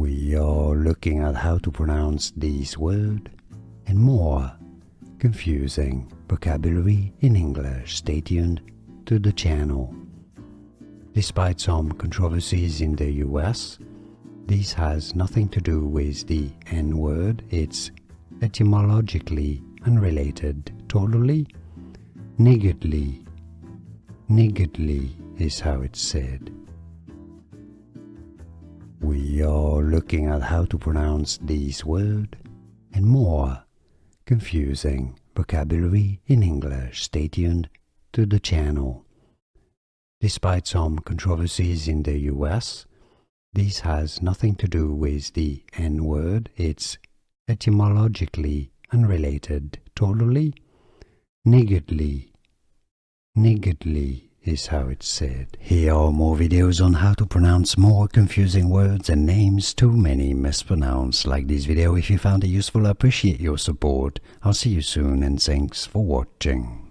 We are looking at how to pronounce this word and more confusing vocabulary in English. Stay tuned to the channel. Despite some controversies in the US, this has nothing to do with the N-word. It's etymologically unrelated totally. Niggardly. Niggardly is how it's said. We are looking at how to pronounce this word and more confusing vocabulary in English. Stay tuned to the channel. Despite some controversies in the US, this has nothing to do with the N-word. It's etymologically unrelated totally. Niggardly. Niggardly is how it's said. Here are more videos on how to pronounce more confusing words and names too many mispronounced. Like this video if you found it useful. I appreciate your support. I'll see you soon and thanks for watching.